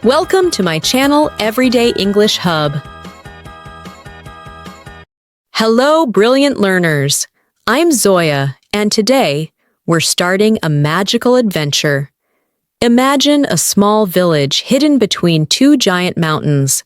Welcome to my channel, Everyday English Hub. Hello, brilliant learners. I'm Zoya, and today we're starting a magical adventure. Imagine a small village hidden between two giant mountains.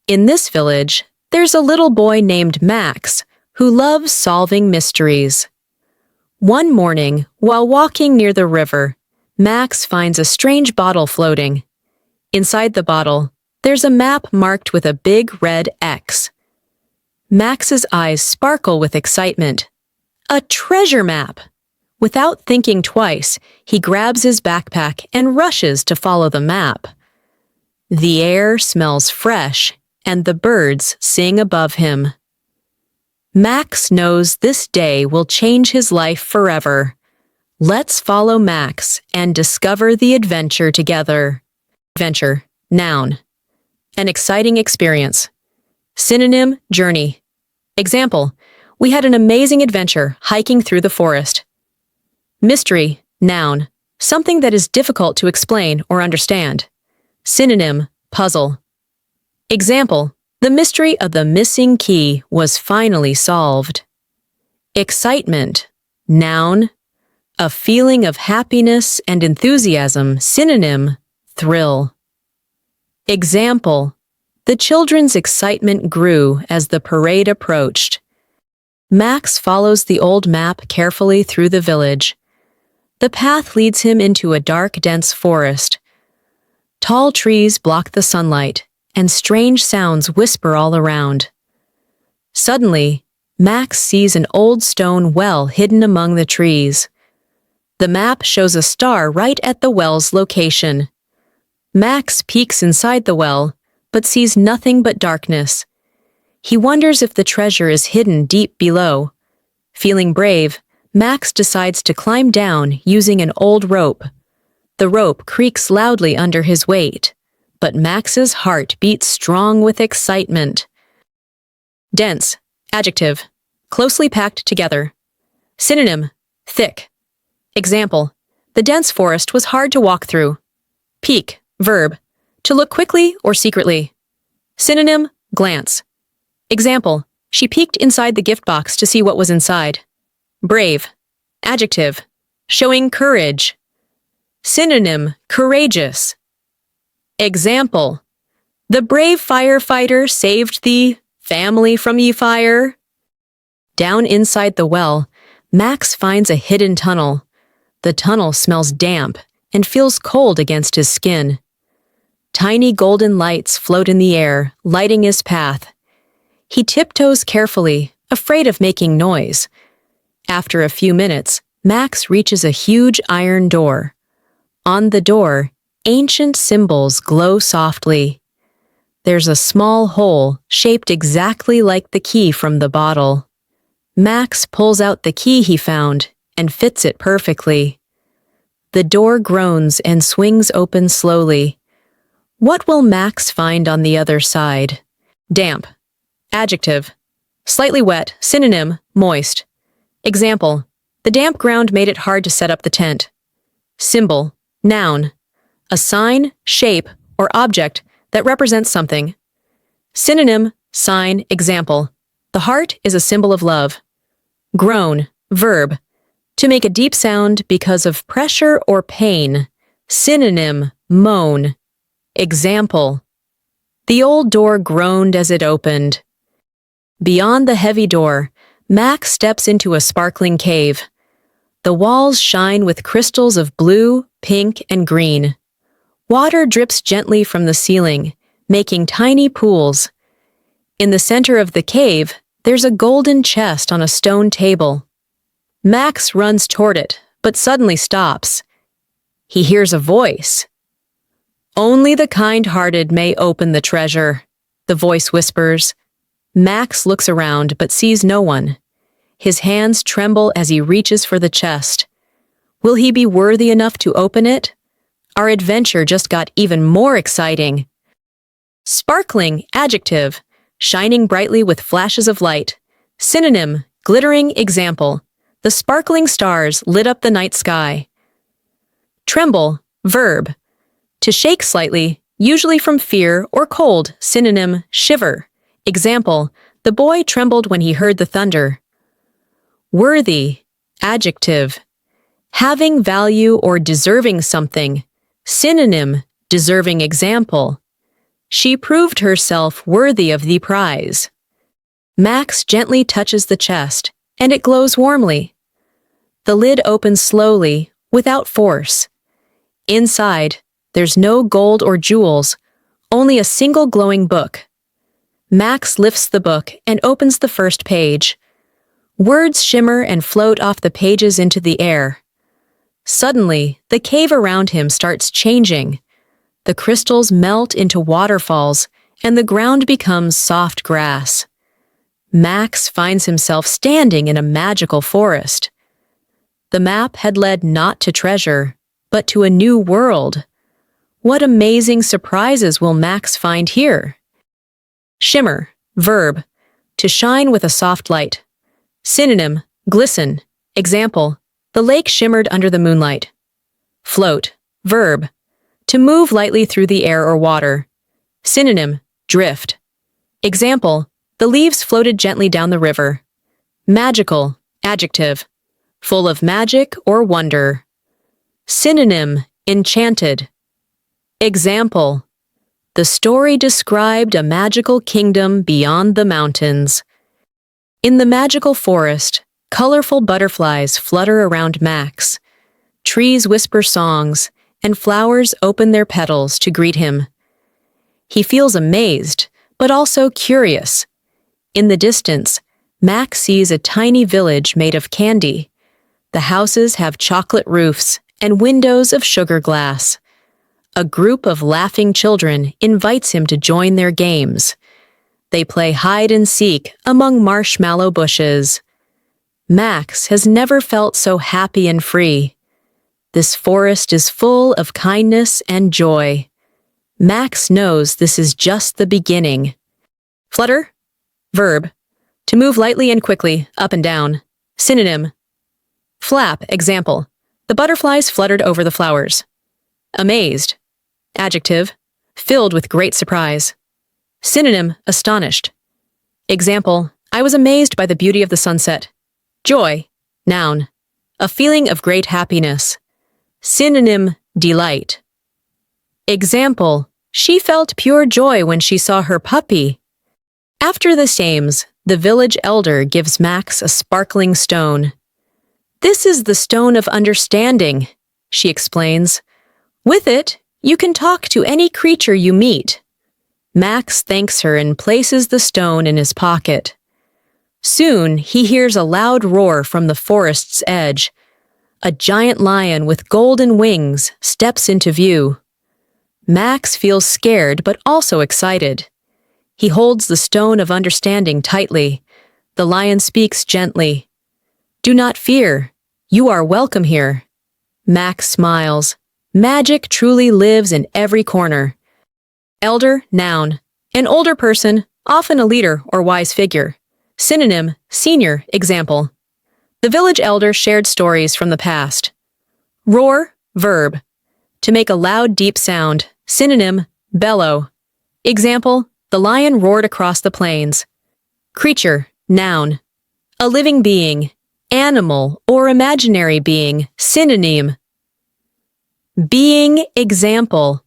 In this village, there's a little boy named Max who loves solving mysteries. One morning, while walking near the river, Max finds a strange bottle floating. Inside the bottle, there's a map marked with a big red X. Max's eyes sparkle with excitement. A treasure map! Without thinking twice, he grabs his backpack and rushes to follow the map. The air smells fresh, and the birds sing above him. Max knows this day will change his life forever. Let's follow Max and discover the adventure together. Adventure, noun. An exciting experience. Synonym, journey. Example, we had an amazing adventure hiking through the forest. Mystery, noun. Something that is difficult to explain or understand. Synonym, puzzle. Example, the mystery of the missing key was finally solved. Excitement, noun. A feeling of happiness and enthusiasm. Synonym, thrill. Example, the children's excitement grew as the parade approached. Max follows the old map carefully through the village. The path leads him into a dark, dense forest. Tall trees block the sunlight, and strange sounds whisper all around. Suddenly, Max sees an old stone well hidden among the trees. The map shows a star right at the well's location. Max peeks inside the well, but sees nothing but darkness. He wonders if the treasure is hidden deep below. Feeling brave, Max decides to climb down using an old rope. The rope creaks loudly under his weight, but Max's heart beats strong with excitement. Dense, adjective, closely packed together. Synonym, thick. Example, the dense forest was hard to walk through. Peek, verb, to look quickly or secretly. Synonym, glance. Example, she peeked inside the gift box to see what was inside. Brave, adjective, showing courage. Synonym, courageous. Example, the brave firefighter saved the family from the fire. Down inside the well, Max finds a hidden tunnel. The tunnel smells damp and feels cold against his skin. Tiny golden lights float in the air, lighting his path. He tiptoes carefully, afraid of making noise. After a few minutes, Max reaches a huge iron door. On the door, ancient symbols glow softly. There's a small hole shaped exactly like the key from the bottle. Max pulls out the key he found and fits it perfectly. The door groans and swings open slowly. What will Max find on the other side? Damp. Adjective. Slightly wet. Synonym, moist. Example, the damp ground made it hard to set up the tent. Symbol. Noun. A sign, shape, or object that represents something. Synonym, sign, example. The heart is a symbol of love. Groan. Verb. To make a deep sound because of pressure or pain. Synonym, moan. Example, the old door groaned as it opened. Beyond the heavy door, Max steps into a sparkling cave. The walls shine with crystals of blue, pink, and green. Water drips gently from the ceiling, making tiny pools. In the center of the cave, there's a golden chest on a stone table. Max runs toward it, but suddenly stops. He hears a voice. Only the kind-hearted may open the treasure, the voice whispers. Max looks around but sees no one. His hands tremble as he reaches for the chest. Will he be worthy enough to open it? Our adventure just got even more exciting. Sparkling, adjective, shining brightly with flashes of light. Synonym, glittering, example. The sparkling stars lit up the night sky. Tremble, verb. To shake slightly, usually from fear or cold, synonym, shiver. Example, the boy trembled when he heard the thunder. Worthy, adjective. Having value or deserving something, synonym, deserving. Example, she proved herself worthy of the prize. Max gently touches the chest, and it glows warmly. The lid opens slowly, without force. Inside, there's no gold or jewels, only a single glowing book. Max lifts the book and opens the first page. Words shimmer and float off the pages into the air. Suddenly, the cave around him starts changing. The crystals melt into waterfalls, and the ground becomes soft grass. Max finds himself standing in a magical forest. The map had led not to treasure, but to a new world. What amazing surprises will Max find here? Shimmer, verb, to shine with a soft light. Synonym, glisten. Example, the lake shimmered under the moonlight. Float, verb, to move lightly through the air or water. Synonym, drift. Example, the leaves floated gently down the river. Magical, adjective, full of magic or wonder. Synonym, enchanted. Example, the story described a magical kingdom beyond the mountains. In the magical forest, colorful butterflies flutter around Max. Trees whisper songs, and flowers open their petals to greet him. He feels amazed, but also curious. In the distance, Max sees a tiny village made of candy. The houses have chocolate roofs and windows of sugar glass. A group of laughing children invites him to join their games. They play hide and seek among marshmallow bushes. Max has never felt so happy and free. This forest is full of kindness and joy. Max knows this is just the beginning. Flutter, verb, to move lightly and quickly, up and down. Synonym, flap. Example, the butterflies fluttered over the flowers. Amazed, adjective, filled with great surprise. Synonym, astonished. Example, I was amazed by the beauty of the sunset. Joy, noun, a feeling of great happiness. Synonym, delight. Example, she felt pure joy when she saw her puppy. After the sames, the village elder gives Max a sparkling stone. This is the stone of understanding, she explains. With it, you can talk to any creature you meet. Max thanks her and places the stone in his pocket. Soon, he hears a loud roar from the forest's edge. A giant lion with golden wings steps into view. Max feels scared but also excited. He holds the stone of understanding tightly. The lion speaks gently. Do not fear. You are welcome here. Max smiles. Magic truly lives in every corner. Elder, noun, an older person, often a leader or wise figure. Synonym, senior. Example, the village elder shared stories from the past. Roar, verb, to make a loud, deep sound. Synonym, bellow. Example, the lion roared across the plains. Creature, noun, a living being, animal or imaginary being. Synonym, being. Example,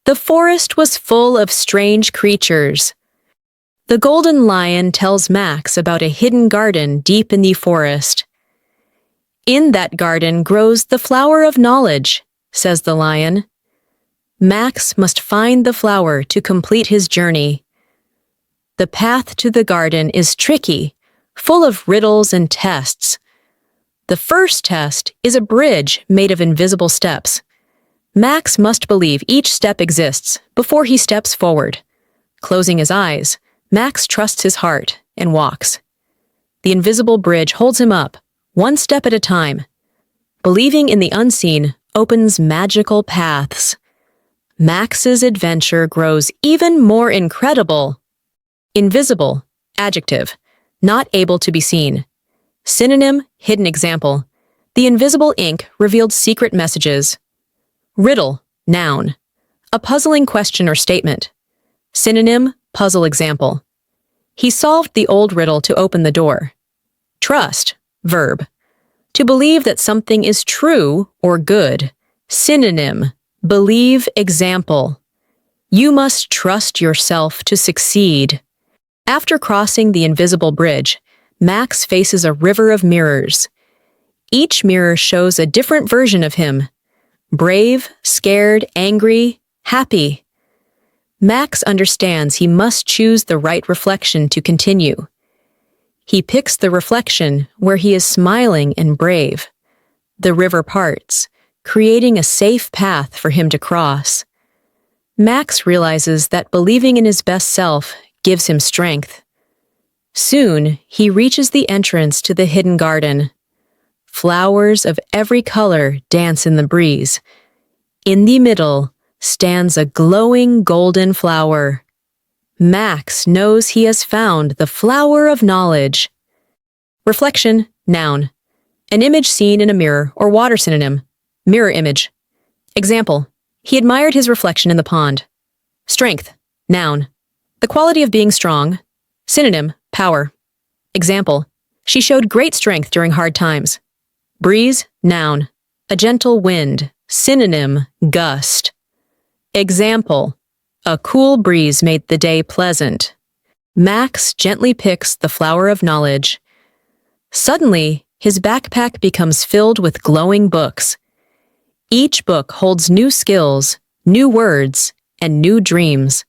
the forest was full of strange creatures. The golden lion tells Max about a hidden garden deep in the forest. In that garden grows the flower of knowledge, says the lion. Max must find the flower to complete his journey. The path to the garden is tricky, full of riddles and tests. The first test is a bridge made of invisible steps. Max must believe each step exists before he steps forward. Closing his eyes, Max trusts his heart and walks. The invisible bridge holds him up, one step at a time. Believing in the unseen opens magical paths. Max's adventure grows even more incredible. Invisible, adjective, not able to be seen. Synonym, hidden. Example, the invisible ink revealed secret messages. Riddle, noun, A puzzling question or statement. Synonym, puzzle example. He solved the old riddle to open the door. Trust, verb. To believe that something is true or good. Synonym, believe example. You must trust yourself to succeed. After crossing the invisible bridge, Max faces a river of mirrors. Each mirror shows a different version of him. Brave, scared, angry, happy. Max understands he must choose the right reflection to continue. He picks the reflection where he is smiling and brave. The river parts, creating a safe path for him to cross. Max realizes that believing in his best self gives him strength. Soon, he reaches the entrance to the hidden garden. Flowers of every color dance in the breeze. In the middle stands a glowing golden flower. Max knows he has found the flower of knowledge. Reflection, noun. An image seen in a mirror or water synonym. Mirror image. Example, he admired his reflection in the pond. Strength, noun. The quality of being strong. Synonym, power. Example, she showed great strength during hard times. Breeze, noun. A gentle wind. Synonym, gust. Example, a cool breeze made the day pleasant. Max gently picks the flower of knowledge. Suddenly, his backpack becomes filled with glowing books. Each book holds new skills, new words, and new dreams.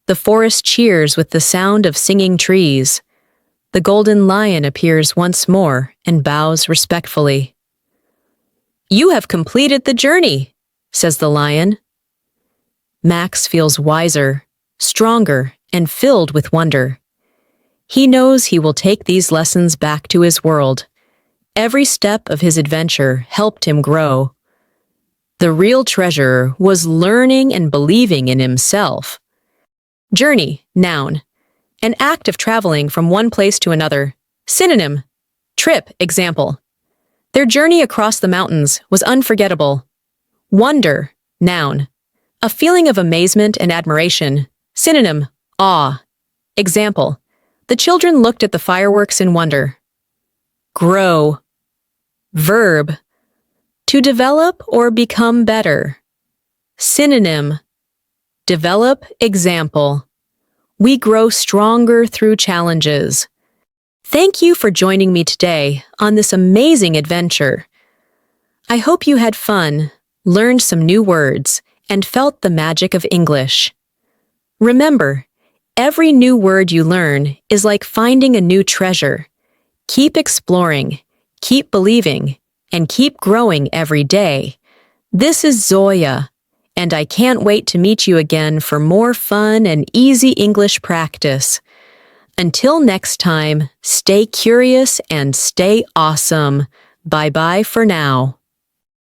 The forest cheers with the sound of singing trees. The golden lion appears once more and bows respectfully. "You have completed the journey," says the lion. Max feels wiser, stronger, and filled with wonder. He knows he will take these lessons back to his world. Every step of his adventure helped him grow. The real treasure was learning and believing in himself. Journey, noun. An act of traveling from one place to another. Synonym, trip, example. Their journey across the mountains was unforgettable. Wonder, noun. A feeling of amazement and admiration. Synonym, awe. Example, the children looked at the fireworks in wonder. Grow. Verb, to develop or become better. Synonym, develop, example. We grow stronger through challenges. Thank you for joining me today on this amazing adventure. I hope you had fun, learned some new words, and felt the magic of English. Remember, every new word you learn is like finding a new treasure. Keep exploring, keep believing, and keep growing every day. This is Zoya, and I can't wait to meet you again for more fun and easy English practice. Until next time, stay curious and stay awesome. Bye-bye for now.